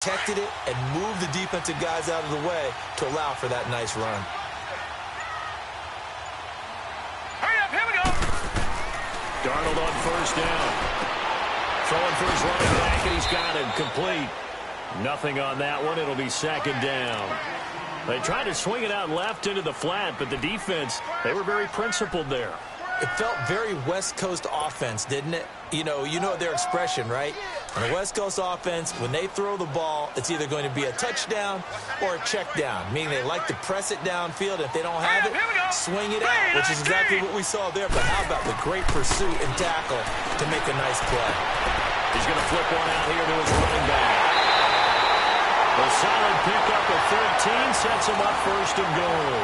protected it and moved the defensive guys out of the way to allow for that nice run. Hurry up, here we go. Darnold on first down. Throwing for his running back, and he's got it complete. Nothing on that one. It'll be second down. They tried to swing it out left into the flat, but the defense, they were very principled there. It felt very West Coast offense, didn't it? You know their expression, right? On the West Coast offense, when they throw the ball, it's either going to be a touchdown or a check down, meaning they like to press it downfield. If they don't have it, swing it out, which is exactly what we saw there. But how about the great pursuit and tackle to make a nice play? He's going to flip one out here to his running back. A solid pickup of 13 sets him up first and goal.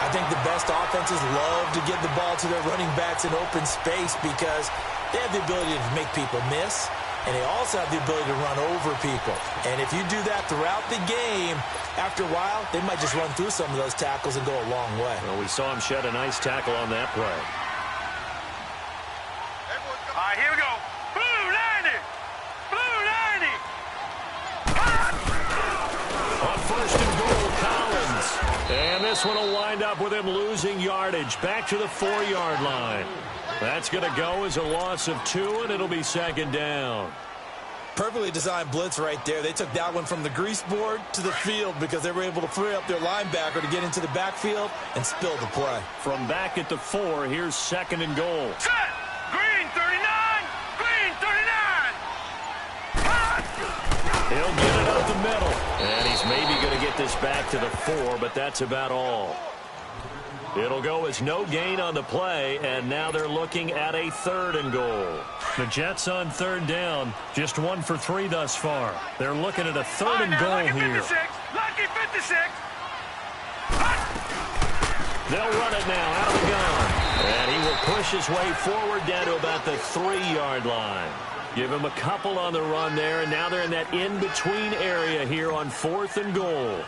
I think the best offenses love to give the ball to their running backs in open space because they have the ability to make people miss, and they also have the ability to run over people. And if you do that throughout the game, after a while, they might just run through some of those tackles and go a long way. Well, we saw him shed a nice tackle on that play. All right, here we go. Blue 90. Blue 90. On first and goal, Collins. And this one will wind up with him losing yardage back to the 4-yard line. That's going to go as a loss of 2, and it'll be second down. Perfectly designed blitz right there. They took that one from the grease board to the field because they were able to free up their linebacker to get into the backfield and spill the play. From back at the 4, here's second and goal. Set. Green 39. Green 39. He'll get it up the middle. And he's maybe going to get this back to the 4, but that's about all. It'll go as no gain on the play, and now they're looking at a third and goal. The Jets on third down, just 1 for 3 thus far. They're looking at a third and goal here. Lucky 56. They'll run it now out of the gun. And he will push his way forward down to about the 3-yard line. Give him a couple on the run there, and now they're in that in-between area here on 4th and goal.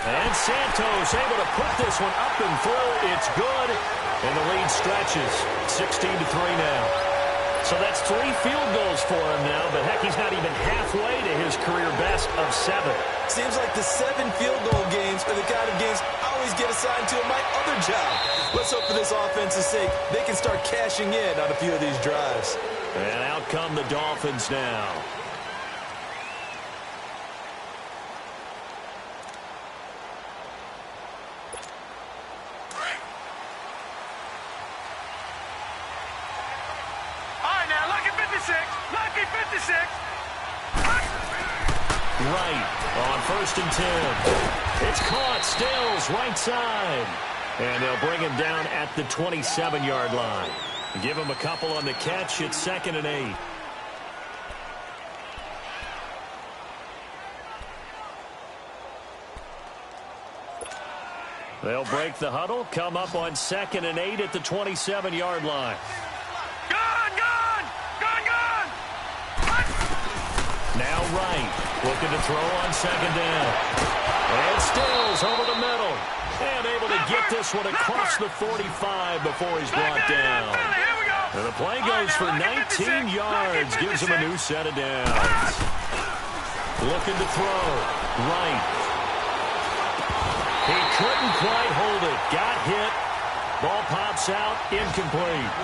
And Santos able to put this one up and through. It's good, and the lead stretches 16-3 now. So that's 3 field goals for him now, but heck, he's not even halfway to his career best of 7. Seems like the 7 field goal games are the kind of games I always get assigned to in my other job. Let's hope for this offense's sake they can start cashing in on a few of these drives. And out come the Dolphins now. Lucky 56. Right on first and 10. It's caught. Stills right side. And they'll bring him down at the 27-yard line. Give him a couple on the catch. It's second and 8. They'll break the huddle. Come up on second and 8 at the 27-yard line. Now Wright looking to throw on second down. And Stills over the middle. And able to get this one across the 45 before he's brought down. And the play goes for 19 yards. Gives him a new set of downs. Looking to throw. Wright. He couldn't quite hold it. Got hit. Ball pops out. Incomplete.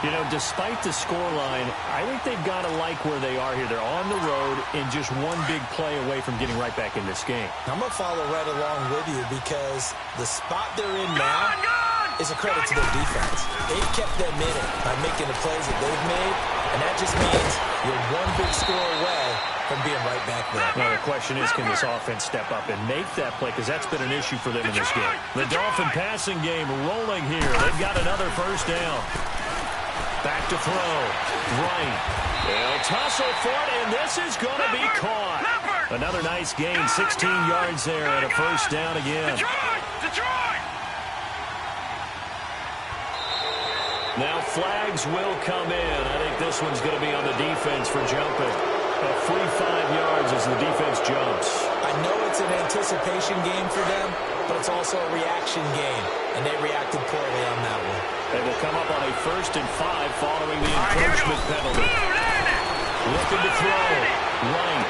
You know, despite the scoreline, I think they've got to like where they are here. They're on the road and just one big play away from getting right back in this game. I'm going to follow right along with you because the spot they're in now is a credit to their defense. They've kept them in it by making the plays that they've made, and that just means you're one big score away from being right back there. Now, the question is, can this offense step up and make that play? Because that's been an issue for them in this game. The Dolphin passing game rolling here. They've got another first down. Back to throw. Right. They'll tussle for it, and this is going to be caught. Another nice gain, 16 yards there, and a first down again. Detroit! Now flags will come in. I think this one's going to be on the defense for jumping. A free 5 yards as the defense jumps. I know it's an anticipation game for them, but it's also a reaction game, and they reacted poorly on that one. They will come up on a 1st and 5 following the encroachment penalty. Looking to throw. Right.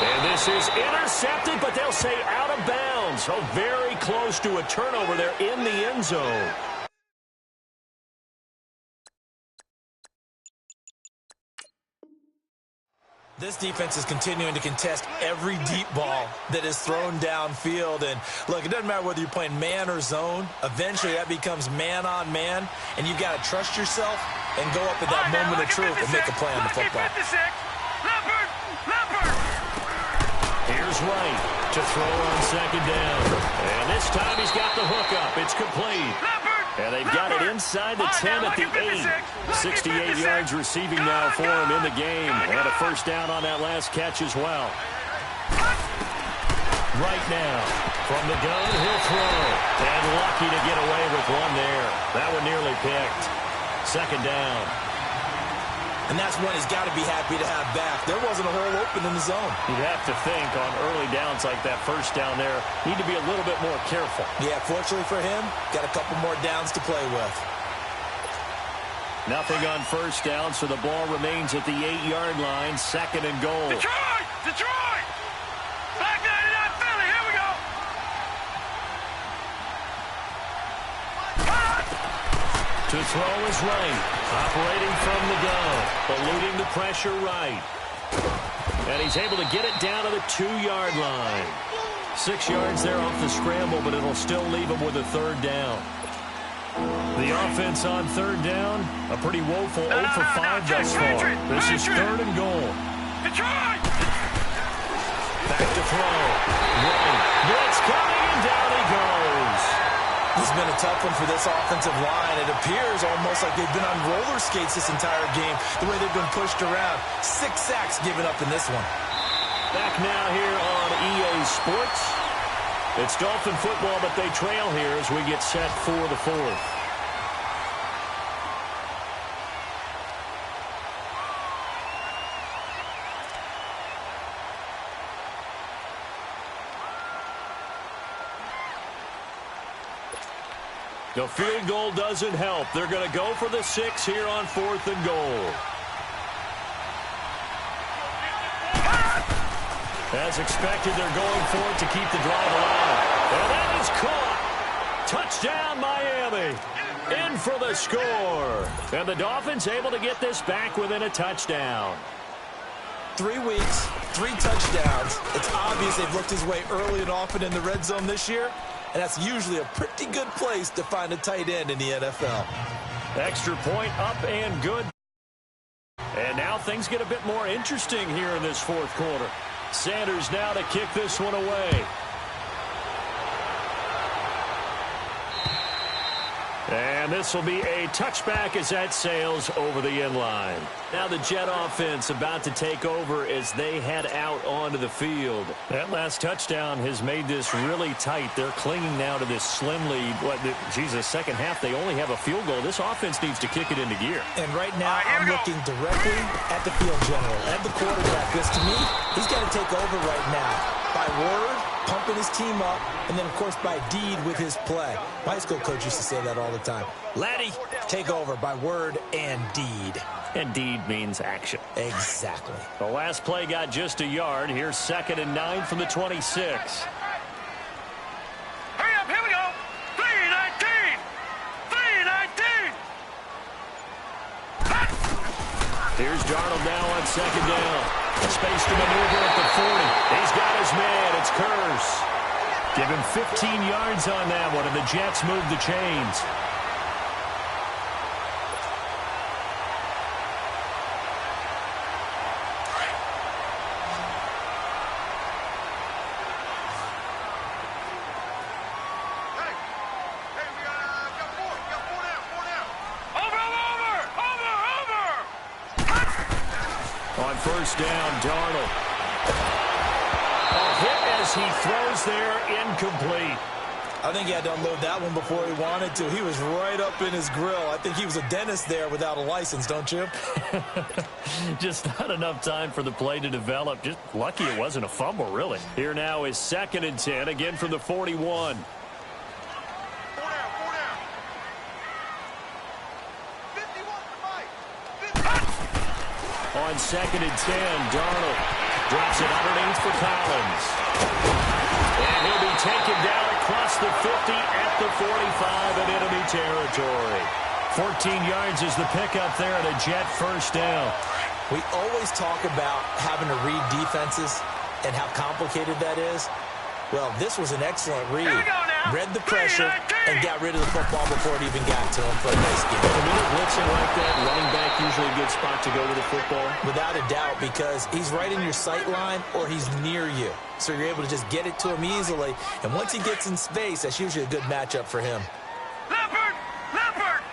And this is intercepted, but they'll say out of bounds. So very close to a turnover there in the end zone. This defense is continuing to contest every deep ball that is thrown downfield. And, look, it doesn't matter whether you're playing man or zone. Eventually, that becomes man-on-man, and you've got to trust yourself and go up at that moment of truth and make a play on the football. Here's Wright to throw on second down. And this time he's got the hook up. It's complete. And they've got it inside the 10 at the 8. 68 yards receiving now for him in the game. And a first down on that last catch as well. Right now, from the gun, he'll throw. And lucky to get away with one there. That one nearly picked. Second down. And that's one he's got to be happy to have back. There wasn't a hole open in the zone. You'd have to think on early downs like that first down there, need to be a little bit more careful. Yeah, fortunately for him, got a couple more downs to play with. Nothing on first down, so the ball remains at the 8-yard line, second and goal. Detroit! Detroit! Back 99 Philly, here we go! To throw is Wright, operating from the gun, eluding the pressure right. And he's able to get it down to the 2-yard line. 6 yards there off the scramble, but it'll still leave him with a third down. The offense on third down, a pretty woeful 0 for 5 thus far. This is third and goal. Detroit! Back to throw. Wright, blitz coming, and down he goes. This has been a tough one for this offensive line. It appears almost like they've been on roller skates this entire game, the way they've been pushed around. 6 sacks given up in this one. Back now here on EA Sports. It's Dolphin football, but they trail here as we get set for the fourth. The field goal doesn't help. They're going to go for the 6 here on 4th and goal. As expected, they're going for it to keep the drive alive. And that is caught. Touchdown, Miami. In for the score. And the Dolphins able to get this back within a touchdown. 3 weeks, 3 touchdowns. It's obvious they've looked his way early and often in the red zone this year. And that's usually a pretty good place to find a tight end in the NFL. Extra point up and good. And now things get a bit more interesting here in this fourth quarter. Sanders now to kick this one away. And this will be a touchback as that sails over the end line. Now the Jet offense about to take over as they head out onto the field. That last touchdown has made this really tight. They're clinging now to this slim lead. Second half, they only have a field goal. This offense needs to kick it into gear. And right now, I'm looking directly at the field general, at the quarterback. Because to me, he's got to take over right now. By word, pumping his team up, and then, of course, by deed with his play. My high school coach used to say that all the time. Laddie, take over by word and deed. And deed means action. Exactly. The last play got just a yard. Here's 2nd and 9 from the 26. Hurry up, here we go. 3-19. 3-19. Here's Darnold now on 2nd down. Space to maneuver at the 40. He's got his man. It's Curse. Give him 15 yards on that one, and the Jets move the chains. On first down, Darnold. A hit as he throws there, incomplete. I think he had to unload that one before he wanted to. He was right up in his grill. I think he was a dentist there without a license, don't you? Just not enough time for the play to develop. Just lucky it wasn't a fumble, really. Here now is 2nd and 10, again from the 41. On on 2nd and 10. Darnold drops it underneath for Collins. And he'll be taken down across the 50 at the 45 in enemy territory. 14 yards is the pickup there and a Jet first down. We always talk about having to read defenses and how complicated that is. Well, this was an excellent read. Read the pressure and got rid of the football before it even got to him for a nice game. When you're blitzing like that, running back usually a good spot to go with the football? Without a doubt, because he's right in your sight line or he's near you. So you're able to just get it to him easily. And once he gets in space, that's usually a good matchup for him. Leopard! Leopard!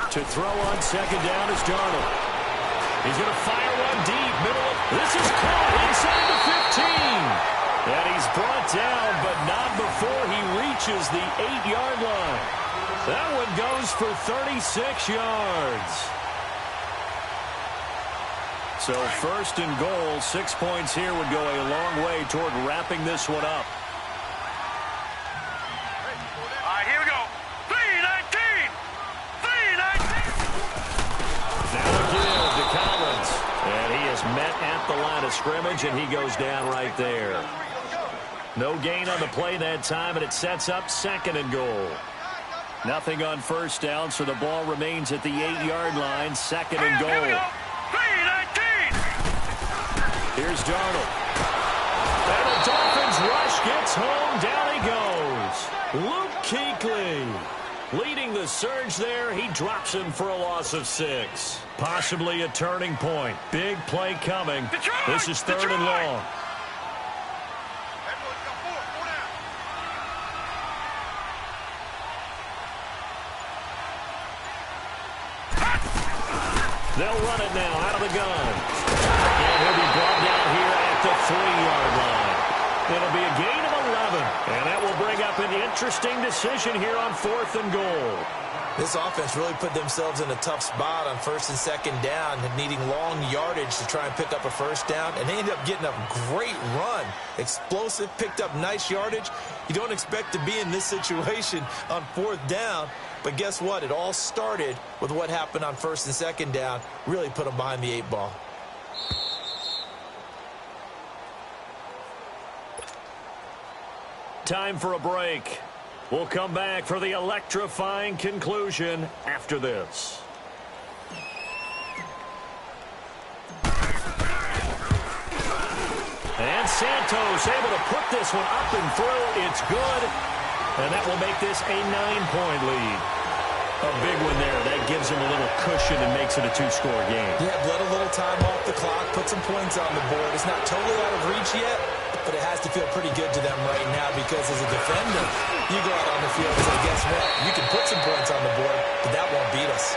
To throw on 2nd down is Darnold. He's going to fire one deep. Middle of, this is caught inside the 15. And he's brought down, but not before he reaches the 8-yard line. That one goes for 36 yards. So 1st and goal, 6 points here would go a long way toward wrapping this one up. All right, here we go. 3-19! 3-19! Now again to Collins. And he is met at the line of scrimmage, and he goes down right there. No gain on the play that time, and it sets up 2nd and goal. Nothing on 1st down, so the ball remains at the 8-yard line, 2nd and goal. 3-19! Here's Darnold. And the Dolphins rush gets home. Down he goes. Luke Kuechly leading the surge there. He drops him for a loss of 6. Possibly a turning point. Big play coming. Detroit! This is 3rd and Detroit! long. They'll run it now out of the gun. And he'll be brought down here at the 3-yard line. It'll be a gain of 11. And that will bring up an interesting decision here on 4th and goal. This offense really put themselves in a tough spot on 1st and 2nd down, needing long yardage to try and pick up a 1st down, and they ended up getting a great run. Explosive, picked up nice yardage. You don't expect to be in this situation on 4th down, but guess what? It all started with what happened on 1st and 2nd down. Really put them behind the 8 ball. Time for a break. We'll come back for the electrifying conclusion after this. And Santos able to put this one up and through. It's good. And that will make this a 9-point lead. A big one there. That gives him a little cushion and makes it a 2-score game. Yeah, let a little time off the clock, put some points on the board. It's not totally out of reach yet, but it has to feel pretty good to them right now because as a defender, you go out on the field and say, guess what? You can put some points on the board, but that won't beat us.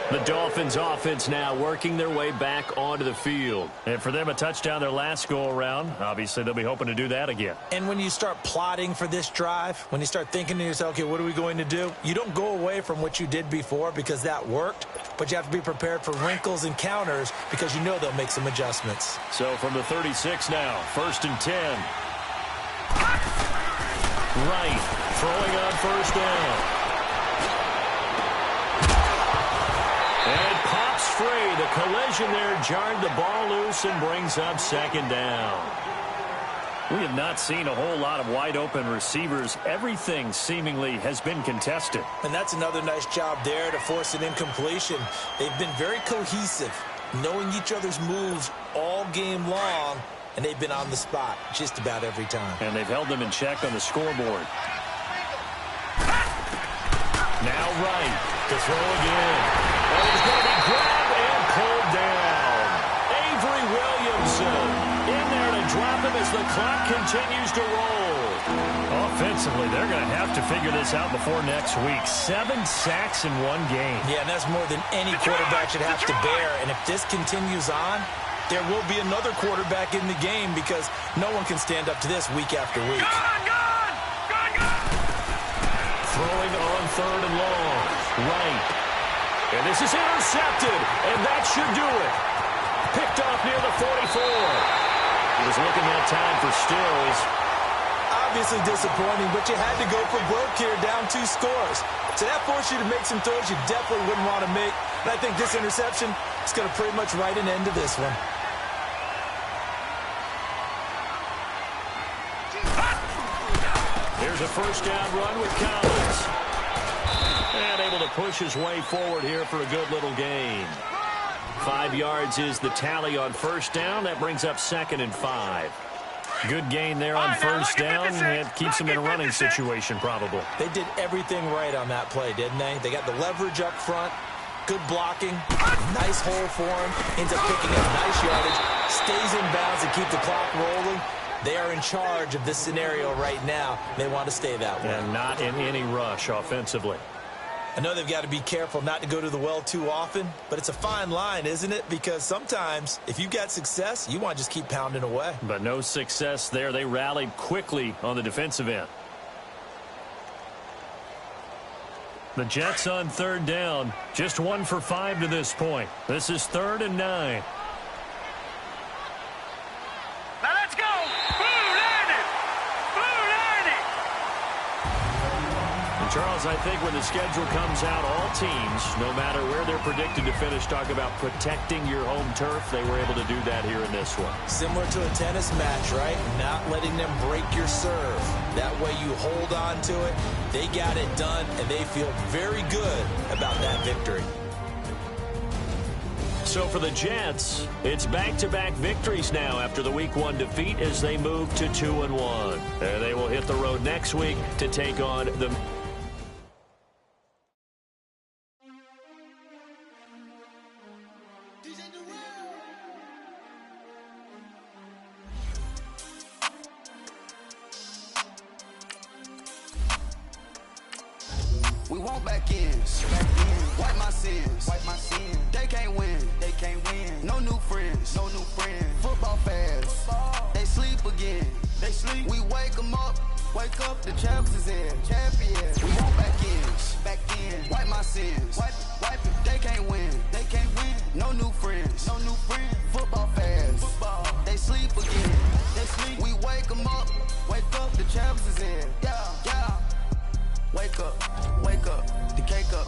The Dolphins offense now working their way back onto the field. And for them, a touchdown their last go-around. Obviously, they'll be hoping to do that again. And when you start plotting for this drive, when you start thinking to yourself, okay, what are we going to do? You don't go away from what you did before because that worked, but you have to be prepared for wrinkles and counters because you know they'll make some adjustments. So from the 36 now, 1st and 10. Right, throwing on 1st down. And it pops free. The collision there jarred the ball loose and brings up 2nd down. We have not seen a whole lot of wide-open receivers. Everything seemingly has been contested. And that's another nice job there to force an incompletion. They've been very cohesive, knowing each other's moves all game long, and they've been on the spot just about every time. And they've held them in check on the scoreboard. Now right to throw again. And he's going to be grabbed and pulled down. Avery Williamson in there to drop him as the clock continues to roll. Offensively, they're going to have to figure this out before next week. 7 sacks in one game. Yeah, and that's more than any quarterback should have to bear. And if this continues on, there will be another quarterback in the game because no one can stand up to this week after week. Throwing on 3rd and long. Right. And this is intercepted, and that should do it. Picked off near the 44. He was looking that time for Stills. obviously disappointing, but you had to go for broke here, down 2 scores. So that forced you to make some throws you definitely wouldn't want to make. And I think this interception is going to pretty much write an end to this one. Here's a first down run with Collins. And able to push his way forward here for a good little gain. 5 yards is the tally on first down. That brings up 2nd and 5. Good gain there on first down. It keeps them in a running situation probably. They did everything right on that play, didn't they? They got the leverage up front, good blocking, nice hole for him, ends up picking up nice yardage, stays in bounds and keep the clock rolling. They are in charge of this scenario right now. They want to stay that way. And not in any rush offensively. I know they've got to be careful not to go to the well too often, but it's a fine line, isn't it? Because sometimes, if you've got success, you want to just keep pounding away. But no success there. They rallied quickly on the defensive end. The Jets on 3rd down. Just 1 for 5 to this point. This is 3rd and 9. Now let's go. Charles, I think when the schedule comes out, all teams, no matter where they're predicted to finish, talk about protecting your home turf. They were able to do that here in this one. Similar to a tennis match, right? Not letting them break your serve. That way you hold on to it. They got it done, and they feel very good about that victory. So for the Jets, it's back-to-back victories now after the Week 1 defeat as they move to 2-1. And they will hit the road next week to take on the... We want back ends. Wipe my sins. They can't win. No new friends. Football fans. They sleep again. We wake them up. The champs is in. We want back ends. Wipe my sins. They can't win. No new friends. Football fans. They sleep again. We wake them up. The champs is in. Yeah. Wake up, the cake up,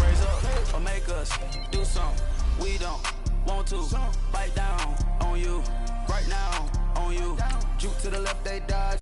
raise up, or make us do something we don't want to. Bite down on you, right now on you. Juke to the left, they dodge.